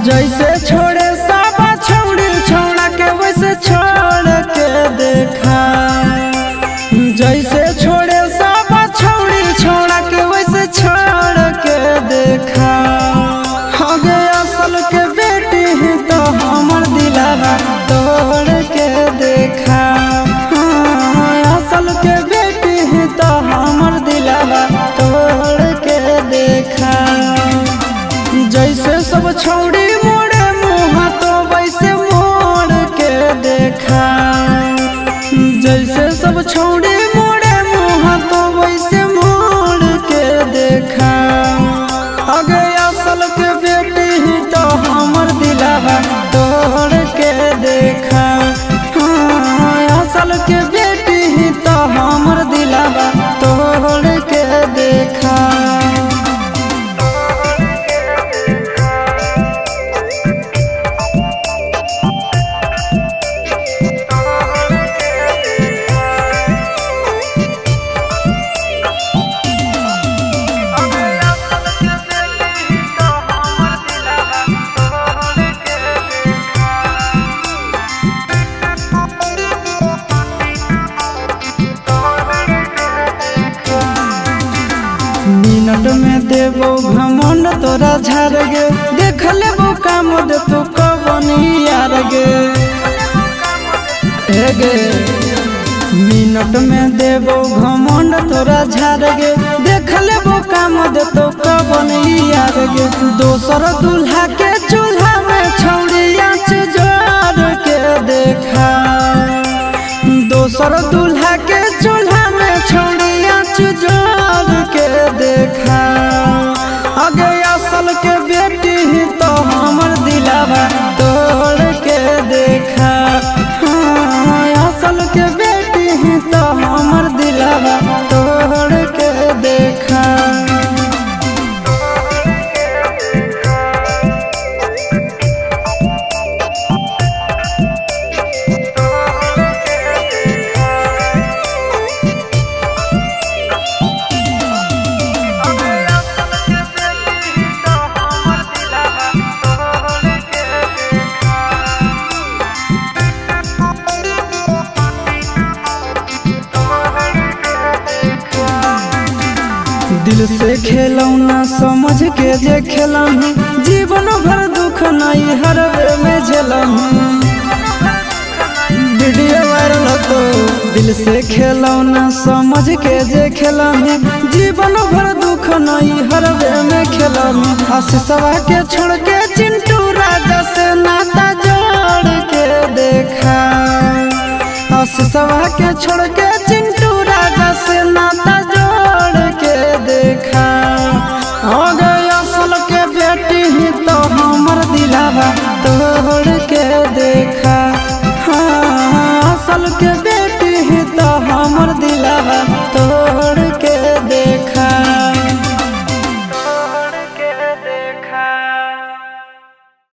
जैसे छोड़े सब छौड़ी छौड़ा के वैसे छोड़ के देखा। जैसे छोड़े सब छौड़ी छौड़ा के वैसे छोड़ के देखा। हगे असल के बेटी ही तो हमर दिलावा तोड़ के देखा। असल के बेटी ही तो हमर दिलावा तोड़ के देखा। जैसे सब छौड़ी मोड़े मुँह तो वैसे मोड़ के देखा। जैसे सब छौड़ी मोड़े मुँह तो वैसे मोड़ के देखा। अगे असल के बेटी ही तो हमर दिलावा तोड़ के देखा। असल के बेटी ही तो हमर दिलावा तोड़ के देखा। मिनट में देबो घमंड तोरा झाड़ गे। देख लेबो काम दे तू कबनी यार गे। हे गे मिनट में देबो घमंड तोरा झाड़ गे। देख लेबो काम दे तू कबनी यार गे। दोसर दूल्हा के चूल्हा में छौड़िया जोड़ के देखा। दोसर दूल्हा के चूल्हा में छौड़िया जोड़ के देखा। अगे असल के बेटी ही तो हमर दिलावा तोड़ के देखा। असल के बेटी ही तो हमर दिलावा तोड़ के देखा। दिल से खेलौना समझ के जे खेलही। जीवन भर दुख नहीं हरवे में झेलही। वीडियो वायरल तो दिल से खेलौना समझ के जे खेलही। जीवन भर दुख नहीं हरवे में खेलही। आशीषवा के छोड़ के चिंटू राजा से नाता जोड़ के देखा। आशीषवा के छोड़ के चिंटू राजा से नाता